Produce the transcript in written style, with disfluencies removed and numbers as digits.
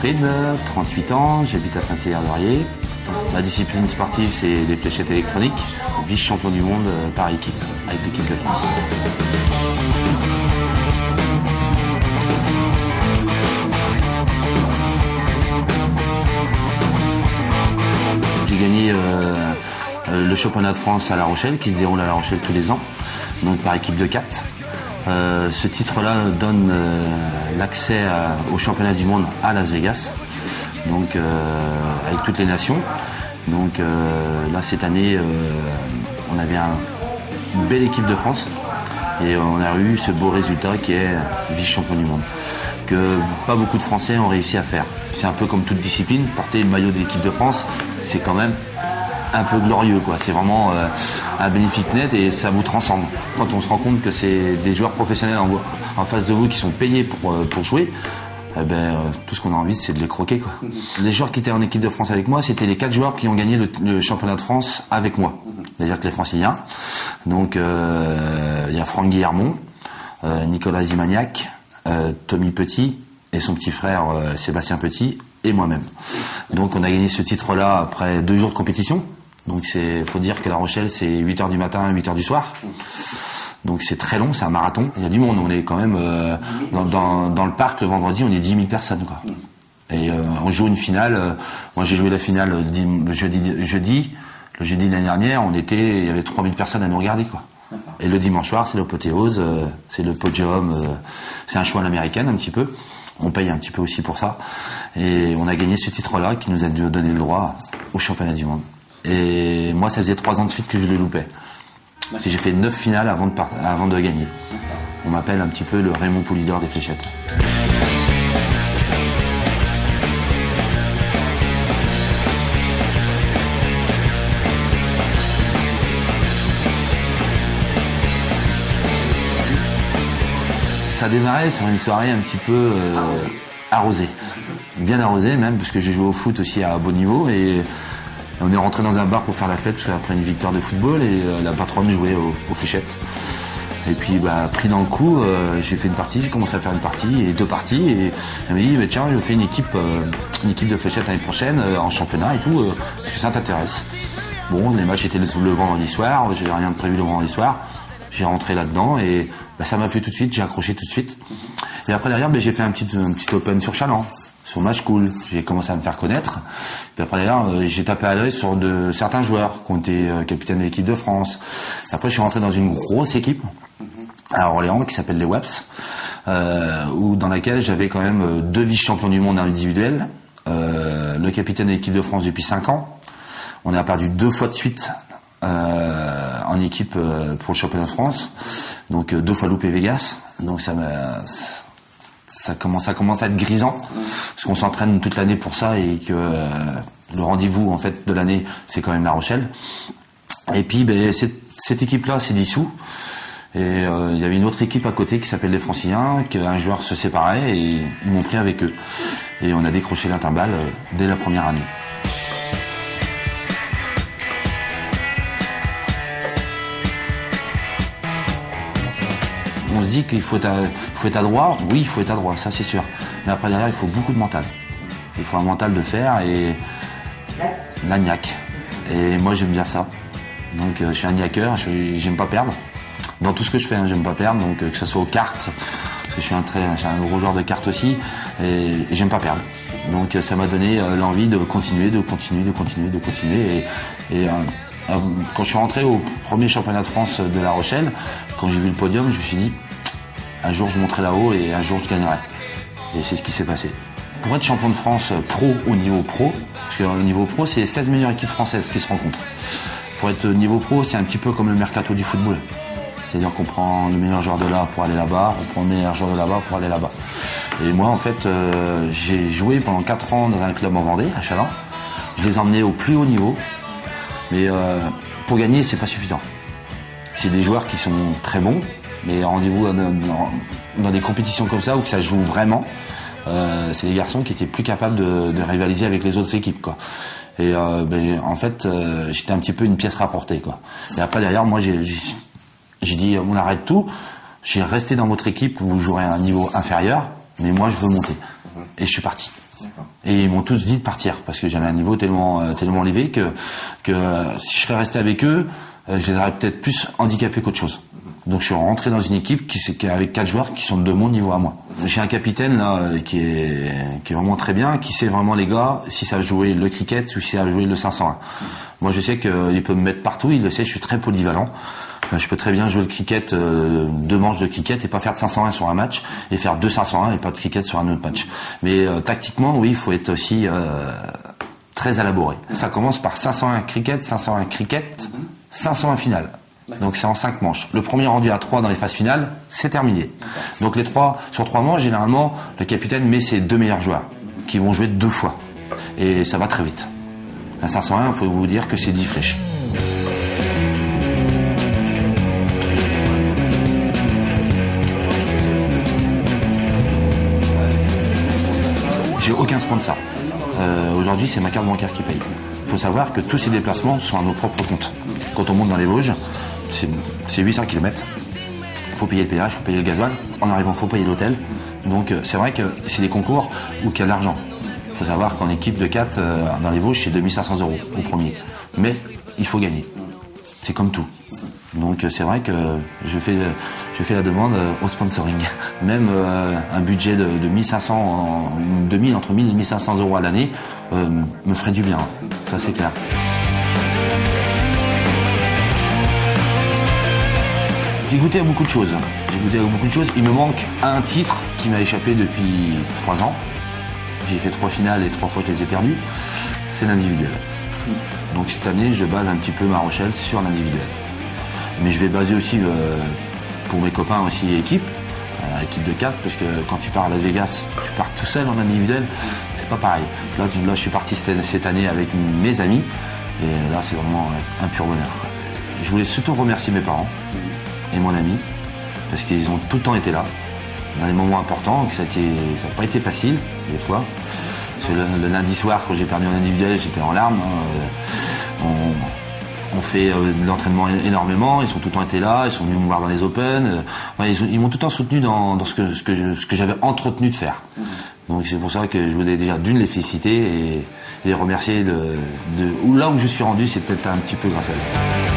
Wilfried, 38 ans, j'habite à Saint-Hilaire-d'Orier. Ma discipline sportive, c'est les fléchettes électroniques, vice-champion du monde par équipe, avec l'équipe de France. J'ai gagné le championnat de France à La Rochelle, qui se déroule à La Rochelle tous les ans, donc par équipe de 4. Ce titre-là donne l'accès au championnat du monde à Las Vegas, donc avec toutes les nations. Donc là cette année, on avait une belle équipe de France et on a eu ce beau résultat qui est vice-champion du monde, que pas beaucoup de Français ont réussi à faire. C'est un peu comme toute discipline, porter le maillot de l'équipe de France, c'est quand même un peu glorieux, quoi. C'est vraiment un bénéfice net et ça vous transcende. Quand on se rend compte que c'est des joueurs professionnels en face de vous qui sont payés pour jouer, tout ce qu'on a envie, c'est de les croquer, quoi. Les joueurs qui étaient en équipe de France avec moi, c'était les 4 joueurs qui ont gagné le championnat de France avec moi. C'est-à-dire que les Franciliens. Donc il y a Franck Guillermont, Nicolas Zimagnac, Tommy Petit et son petit frère Sébastien Petit et moi-même. Donc on a gagné ce titre-là après 2 jours de compétition. Donc faut dire que La Rochelle, c'est 8h du matin à 8h du soir. Donc c'est très long, c'est un marathon. Il y a du monde, on est quand même dans le parc le vendredi, on est 10 000 personnes, quoi. Et on joue une finale. Moi j'ai joué la finale le jeudi de l'année dernière, il y avait 3 000 personnes à nous regarder, quoi. Et le dimanche soir, c'est l'apothéose, c'est le podium, c'est un choix à l'américaine un petit peu. On paye un petit peu aussi pour ça. Et on a gagné ce titre-là qui nous a donné le droit au championnat du monde. Et moi, ça faisait 3 ans de suite que je le loupais. J'ai fait 9 finales avant de gagner. On m'appelle un petit peu le Raymond Poulidor des fléchettes. Ça démarrait sur une soirée un petit peu arrosée. Bien arrosée même, parce que j'ai joué au foot aussi à beau niveau et on est rentré dans un bar pour faire la fête après une victoire de football et la patronne jouait aux fléchettes. Et puis pris dans le coup, j'ai fait une partie, j'ai commencé à faire une partie et 2 parties et elle m'a dit tiens, je fais une équipe de fléchettes l'année prochaine en championnat et tout, est-ce que ça t'intéresse? Bon, les matchs étaient le vendredi soir, j'avais rien de prévu le vendredi soir, j'ai rentré là-dedans et ça m'a plu tout de suite, j'ai accroché tout de suite. Et après derrière, j'ai fait un petit open sur Chaland, sur Match Cool. J'ai commencé à me faire connaître. Puis après derrière, j'ai tapé à l'œil sur certains joueurs qui ont été capitaines de l'équipe de France. Et après, je suis rentré dans une grosse équipe à Orléans qui s'appelle les WAPS, dans laquelle j'avais quand même 2 vice-champions du monde individuels, le capitaine de l'équipe de France depuis 5 ans. On a perdu 2 fois de suite en équipe pour le championnat de France. Donc 2 fois loupé Vegas, donc ça commence à être grisant parce qu'on s'entraîne toute l'année pour ça et que le rendez-vous en fait de l'année c'est quand même La Rochelle. Et puis cette équipe-là s'est dissoute et il y avait une autre équipe à côté qui s'appelle les Franciliens, qu'un joueur se séparait et ils m'ont pris avec eux et on a décroché l'interballe dès la première année. On se dit qu'il faut être adroit, oui il faut être adroit, ça c'est sûr. Mais après derrière il faut beaucoup de mental. Il faut un mental de fer et la niaque. Et moi j'aime bien ça. Donc je suis un niaqueur, j'aime pas perdre. Dans tout ce que je fais, j'aime pas perdre, donc que ce soit aux cartes, parce que je suis un gros joueur de cartes aussi, et j'aime pas perdre. Donc ça m'a donné l'envie de continuer. Et quand je suis rentré au premier championnat de France de La Rochelle, quand j'ai vu le podium, je me suis dit, un jour je monterai là-haut et un jour je gagnerai. Et c'est ce qui s'est passé. Pour être champion de France pro au niveau pro, parce qu'au niveau pro, c'est les 16 meilleures équipes françaises qui se rencontrent. Pour être au niveau pro, c'est un petit peu comme le mercato du football. C'est-à-dire qu'on prend le meilleur joueur de là pour aller là-bas, on prend le meilleur joueur de là-bas pour aller là-bas. Et moi, en fait, j'ai joué pendant 4 ans dans un club en Vendée, à Chaland. Je les ai emmenés au plus haut niveau. Mais pour gagner, c'est pas suffisant. C'est des joueurs qui sont très bons, mais rendez-vous dans des compétitions comme ça où que ça joue vraiment, c'est des garçons qui étaient plus capables de rivaliser avec les autres équipes, quoi. Et en fait, j'étais un petit peu une pièce rapportée, quoi. Et après derrière, moi j'ai dit on arrête tout. J'ai resté dans votre équipe où vous jouerez à un niveau inférieur, mais moi je veux monter. Et je suis parti. Et ils m'ont tous dit de partir parce que j'avais un niveau tellement élevé que si je serais resté avec eux, je les aurais peut-être plus handicapés qu'autre chose. Donc je suis rentré dans une équipe qui avec 4 joueurs qui sont de mon niveau à moi. J'ai un capitaine là qui est vraiment très bien, qui sait vraiment les gars si ça va jouer le cricket ou si ça va jouer le 501. Moi je sais qu'il peut me mettre partout, il le sait, je suis très polyvalent. Je peux très bien jouer le cricket, 2 manches de cricket et pas faire de 501 sur un match et faire 2 501 et pas de cricket sur un autre match. Mais tactiquement, oui, il faut être aussi très élaboré. Ça commence par 501 cricket, 501 finale. Donc c'est en 5 manches. Le premier rendu à 3 dans les phases finales, c'est terminé. Donc sur 3 manches, généralement, le capitaine met ses 2 meilleurs joueurs qui vont jouer 2 fois. Et ça va très vite. Un 501, il faut vous dire que c'est 10 flèches. J'ai aucun sponsor. Aujourd'hui, c'est ma carte bancaire qui paye. Il faut savoir que tous ces déplacements sont à nos propres comptes. Quand on monte dans les Vosges, c'est 800 km. Il faut payer le péage, il faut payer le gasoil. En arrivant, il faut payer l'hôtel. Donc c'est vrai que c'est des concours où il y a de l'argent. Il faut savoir qu'en équipe de 4, dans les Vosges, c'est 2500 € au premier. Mais il faut gagner. C'est comme tout. Donc c'est vrai que je fais la demande au sponsoring. Même un budget de 1500, entre 1000 et 1500 € à l'année me ferait du bien. Ça c'est clair. J'ai goûté à beaucoup de choses. Il me manque un titre qui m'a échappé depuis 3 ans. J'ai fait 3 finales et 3 fois que je les ai perdues. C'est l'individuel. Donc cette année, je base un petit peu ma Rochelle sur l'individuel. Mais je vais baser aussi pour mes copains aussi équipe de 4, parce que quand tu pars à Las Vegas, tu pars tout seul en individuel, c'est pas pareil. Là je suis parti cette année avec mes amis, et là c'est vraiment un pur bonheur. Je voulais surtout remercier mes parents et mon ami, parce qu'ils ont tout le temps été là, dans les moments importants, que ça n'a pas été facile, des fois. Parce que le lundi soir, quand j'ai perdu en individuel, j'étais en larmes. On fait de l'entraînement énormément, ils sont tout le temps été là, ils sont venus me voir dans les Open, ils m'ont tout le temps soutenu dans ce que j'avais entretenu de faire. Donc c'est pour ça que je voulais déjà les féliciter et les remercier là où je suis rendu, c'est peut-être un petit peu grâce à eux.